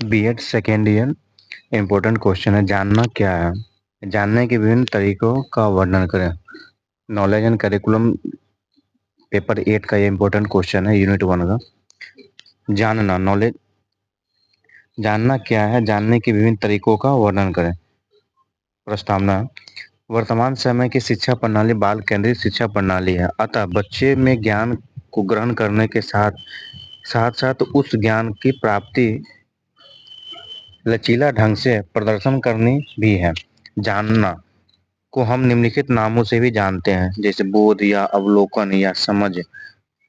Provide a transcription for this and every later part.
BEd second year important question है। जानना क्या है। जानने के विभिन्न तरीकों का वर्णन करें। नॉलेज एंड करिकुलम पेपर 8 का ये इम्पोर्टेंट क्वेश्चन है, यूनिट 1 का। जानना, नॉलेज, जानना क्या है, जानने के विभिन्न तरीकों का वर्णन करें। प्रस्तावना। वर्तमान समय की शिक्षा प्रणाली बाल केंद्रित शिक्षा प्रणाली है, अतः बच्चे में ज्ञान को ग्रहण करने के साथ साथ साथ उस ज्ञान की प्राप्ति लचीला ढंग से प्रदर्शन करनी भी है। जानना को हम निम्नलिखित नामों से भी जानते हैं, जैसे बोध या अवलोकन या समझ,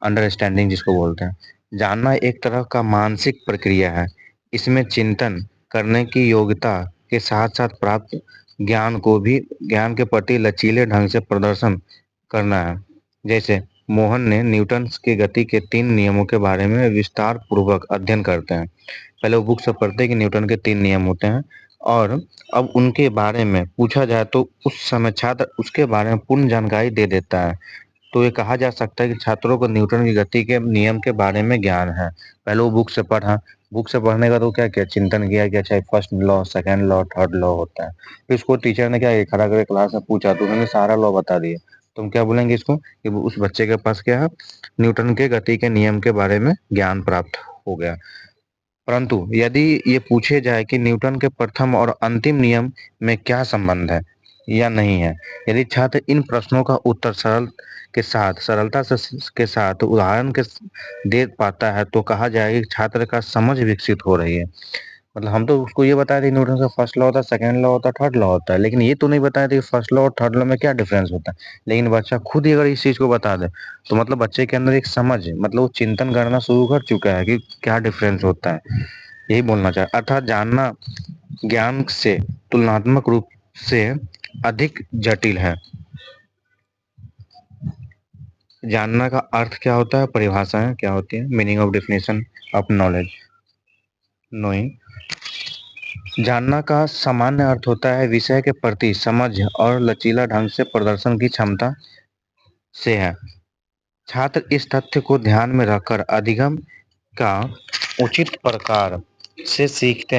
अंडरस्टैंडिंग जिसको बोलते हैं। जानना एक तरह का मानसिक प्रक्रिया है। इसमें चिंतन करने की योग्यता के साथ साथ प्राप्त ज्ञान को भी ज्ञान के प्रति लचीले ढंग से प्रदर्शन करना है। जैसे मोहन ने न्यूटन की गति के 3 नियमों के बारे में विस्तार पूर्वक अध्ययन करते हैं। पहले वो बुक से पढ़ते हैं कि न्यूटन के 3 नियम होते हैं, और अब उनके बारे में पूछा जाए तो उस समय छात्र उसके बारे में पूर्ण जानकारी दे देता है। तो ये कहा जा सकता है कि छात्रों को न्यूटन की गति के नियम के बारे में ज्ञान है। पहले वो बुक से पढ़ा, बुक से पढ़ने का तो क्या किया, चिंतन किया कि अच्छा first law, second law, third law होता है। फिर उसको टीचर ने क्या किया, खड़ा करके क्लास में पूछा तो उन्होंने सारा लॉ बता दिया। तुम क्या बोलेंगे इसको कि उस बच्चे के पास क्या है, न्यूटन के गति के नियम के बारे में ज्ञान प्राप्त हो गया। परंतु यदि ये पूछे जाए कि न्यूटन के प्रथम और अंतिम नियम में क्या संबंध है या नहीं है, यदि छात्र इन प्रश्नों का उत्तर सरलता से के साथ उदाहरण के दे पाता है तो कहा जाएगा कि छात्र का समझ विकसित हो रही है। मतलब हम तो उसको ये बता रहे न्यूटन का फर्स्ट लॉ होता है, सेकंड लॉ होता है, थर्ड लॉ होता है, लेकिन ये तो नहीं बताया था कि फर्स्ट लॉ और थर्ड लॉ में क्या डिफरेंस होता है। लेकिन बच्चा खुद ही अगर इस चीज को बता दे तो मतलब बच्चे के अंदर एक समझ, मतलब वो चिंतन करना शुरू कर चुका है कि क्या डिफरेंस होता है। यही बोलना चाहे, अर्थात जानना ज्ञान से तुलनात्मक रूप से अधिक जटिल है। जानना का अर्थ क्या होता है, परिभाषाएं क्या होती है, meaning of definition of knowledge. Knowing, जानना का सामान्य अर्थ होता है विषय के प्रति समझ और लचीला ढंग से प्रदर्शन की क्षमता से है। छात्र इस तथ्य को ध्यान में रखकर अधिगम का उचित प्रकार से सीखते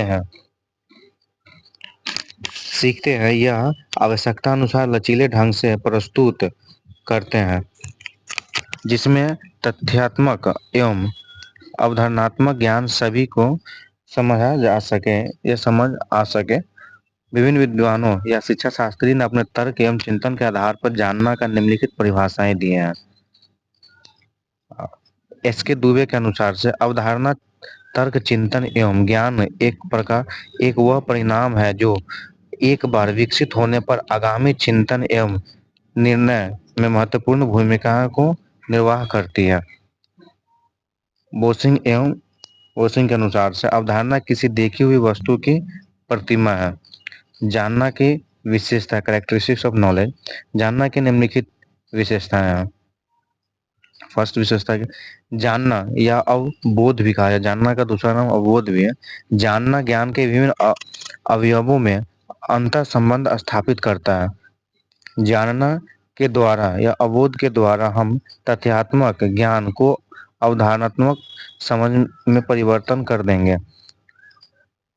हैं यह आवश्यकता अनुसार लचीले ढंग से प्रस्तुत करते हैं, जिसमें तथ्यात्मक एवं अवधारणात्मक ज्ञान सभी को समझा जा सके या समझ आ सके। विभिन्न विद्वानों या शिक्षा शास्त्री ने अपने तर्क एवं चिंतन के आधार पर जानना का निम्नलिखित परिभाषाएं दी हैं। एस के दुबे के अनुसार से अवधारणा, तर्क, चिंतन एवं ज्ञान एक वह परिणाम है जो एक बार विकसित होने पर आगामी चिंतन एवं निर्णय में महत्वपूर्ण भूमिका को निर्वाह करती है। बोसिंग के अनुसार से अवधारणा किसी देखी हुई वस्तु की प्रतिमा है। जानना की विशेषता, कैरेक्टरिस्टिक्स ऑफ नॉलेज। जानना की निम्नलिखित विशेषताएं हैं। फर्स्ट विशेषता जानना या अवबोध भी कहा है। जानना का दूसरा नाम अवबोध भी है। जानना ज्ञान के विभिन्न अवयवों में अंतर संबंध स्थापित करता है। जानना के द्वारा या अवबोध के द्वारा हम तथ्यात्मक ज्ञान को अवधारणात्मक समझ में परिवर्तन कर देंगे।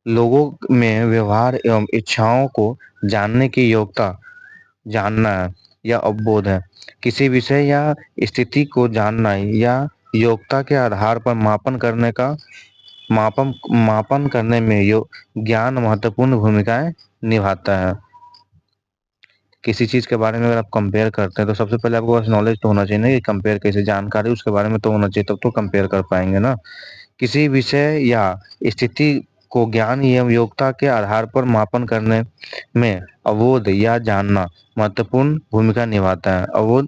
लोगों में व्यवहार एवं इच्छाओं को जानने की योग्यता जानना या अवबोध है। किसी विषय या स्थिति को जानना या योग्यता के आधार पर मापन करने में ज्ञान महत्वपूर्ण भूमिकाएं निभाता है। किसी चीज के बारे में अगर आप कंपेयर करते हैं तो सबसे पहले आपको पास नॉलेज तो होना चाहिए ना, कि कंपेयर कैसे, जानकारी उसके बारे में तो होना चाहिए, तब तो कंपेयर कर पाएंगे ना। किसी विषय या स्थिति को ज्ञान एवं योग्यता के आधार पर मापन करने में अवबोध या जानना महत्वपूर्ण भूमिका निभाता है। अवबोध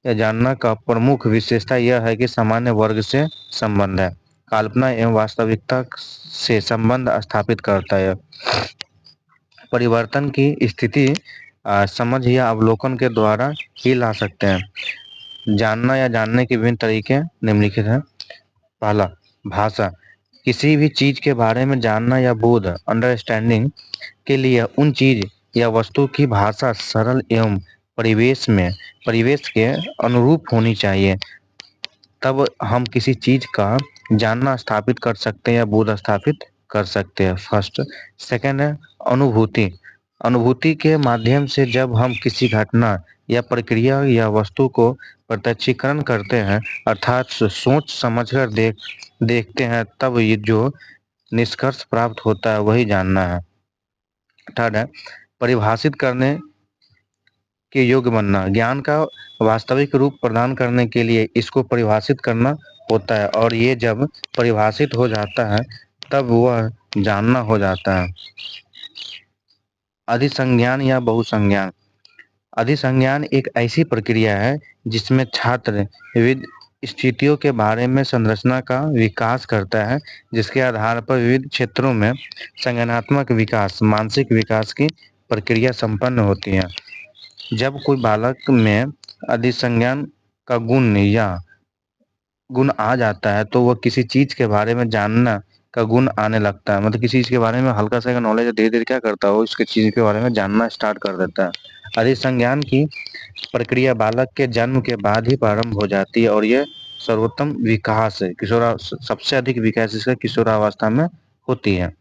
या जानना का प्रमुख विशेषता यह है कि सामान्य वर्ग से संबंध है, कल्पना एवं वास्तविकता से संबंध स्थापित करता है। परिवर्तन की स्थिति समझ या अवलोकन के द्वारा ही ला सकते हैं। जानना या जानने के विभिन्न तरीके निम्नलिखित हैं। पहला, भाषा। किसी भी चीज के बारे में जानना या बोध, अंडरस्टैंडिंग के लिए उन चीज या वस्तु की भाषा सरल एवं परिवेश के अनुरूप होनी चाहिए। तब हम किसी चीज का जानना स्थापित कर सकते हैं या बोध स्थापित कर सकते हैं फर्स्ट। सेकंड है अनुभूति। अनुभूति के माध्यम से जब हम किसी घटना या प्रक्रिया या वस्तु को प्रत्यक्षीकरण करते हैं, अर्थात सोच समझकर देखते हैं, तब ये जो निष्कर्ष प्राप्त होता है वही जानना है। थर्ड है परिभाषित करने के योग्य बनना। ज्ञान का वास्तविक रूप प्रदान करने के लिए इसको परिभाषित करना होता है, और ये जब परिभाषित हो जाता है तब वह जानना हो जाता है। अधिसंज्ञान या बहुसंज्ञान। अधिसंज्ञान एक ऐसी प्रक्रिया है जिसमें छात्र विविध स्थितियों के बारे में संरचना का विकास करता है, जिसके आधार पर विविध क्षेत्रों में संज्ञानात्मक विकास, मानसिक विकास की प्रक्रिया संपन्न होती है। जब कोई बालक में अधिसंज्ञान का गुण आ जाता है तो वह किसी चीज के बारे में जानना का गुण आने लगता है। मतलब किसी चीज के बारे में हल्का सा नॉलेज धीरे धीरे क्या करता है, वो इसके चीज के बारे में जानना स्टार्ट कर देता है। अधिसंज्ञान की प्रक्रिया बालक के जन्म के बाद ही प्रारंभ हो जाती है, और यह सर्वोत्तम विकास है। सबसे अधिक विकास इसका किशोरावस्था में होती है।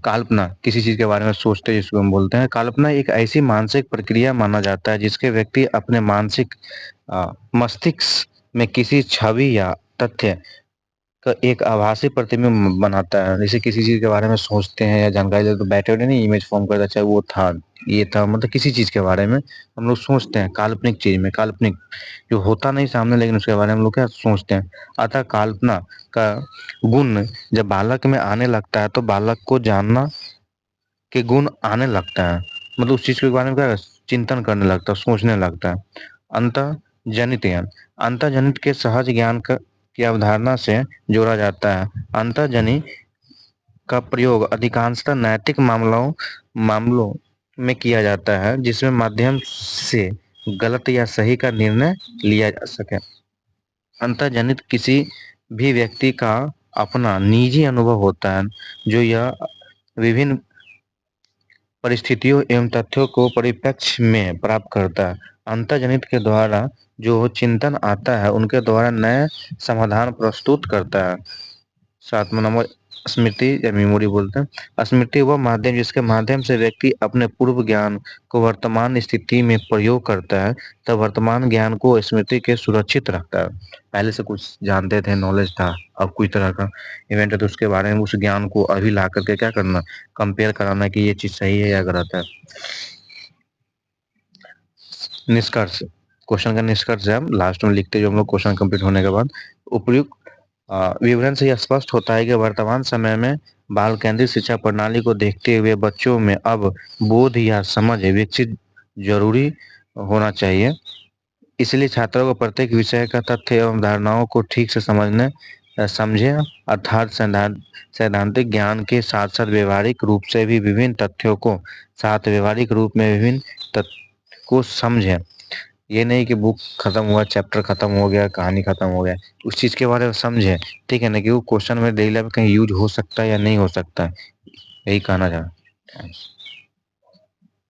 कल्पना, किसी चीज के बारे में सोचते हैं जिसको हम बोलते हैं। कल्पना एक ऐसी मानसिक प्रक्रिया माना जाता है जिसके व्यक्ति अपने मानसिक मस्तिष्क में किसी छवि या तथ्य का एक आभासी प्रतिबिंब बनाता है। जैसे किसी चीज के बारे में सोचते हैं या जानकारी लेते तो बैठे बैठे नहीं इमेज फॉर्म करता, चाहे वो था, ये था, मतलब किसी चीज के बारे में हम लोग सोचते हैं। काल्पनिक चीज में, काल्पनिक जो होता नहीं सामने, लेकिन उसके बारे में हम लोग क्या सोचते हैं। अतः कल्पना का गुण जब बालक में आने लगता है तो बालक को जानना के गुण आने लगता है। मतलब उस चीज के बारे में क्या चिंतन करने लगता है, सोचने लगता है। अंतर्जनित ज्ञान। अंतर्जनित के सहज ज्ञान की अवधारणा से जोड़ा जाता है। अंतर्जनी का प्रयोग अधिकांशतः नैतिक मामलों में किया जाता है, जिसमें माध्यम से गलत या सही का निर्णय लिया जा सके। अंतर्जनित किसी भी व्यक्ति का अपना निजी अनुभव होता है, जो यह विभिन्न परिस्थितियों एवं तथ्यों को परिप्रेक्ष्य में प्राप्त करता है। अंतर्जनित के द्वारा जो चिंतन आता है उनके द्वारा नए समाधान प्रस्तुत करता है। 7वां नंबर स्मृति या मेमोरी बोलते हैं। स्मृति वह माध्यम जिसके माध्यम से व्यक्ति अपने पूर्व ज्ञान को वर्तमान स्थिति में प्रयोग करता है, तब वर्तमान ज्ञान को स्मृति के सुरक्षित रखता है। पहले से कुछ जानते थे, नॉलेज था, अब कोई तरह का इवेंट है तो उसके बारे में उस ज्ञान को अभी ला करके क्या करना, कंपेयर कराना कि ये चीज सही है या गलत है। निष्कर्ष, क्वेश्चन का निष्कर्ष है हम लास्ट में लिखते जो हम लोग क्वेश्चन कंप्लीट होने के बाद। उपयुक्त विवरण से यह स्पष्ट होता है कि वर्तमान समय में बाल केंद्रित शिक्षा प्रणाली को देखते हुए बच्चों में अब बोध या समझ विकसित जरूरी होना चाहिए। इसलिए छात्रों को प्रत्येक विषय का तथ्य एवं धारणाओं को ठीक से समझे, अर्थात सैद्धांतिक ज्ञान के साथ साथ व्यवहारिक रूप से भी विभिन्न तथ्यों को साथ व्यवहारिक रूप में विभिन्न तथ्य को समझे। ये नहीं कि बुक खत्म हुआ, चैप्टर खत्म हो गया, कहानी खत्म हो गया, उस चीज के बारे में समझे, ठीक है ना, कि वो क्वेश्चन में डेली लाइफ में कहीं यूज हो सकता है या नहीं हो सकता है, यही कहना चाहता हूं।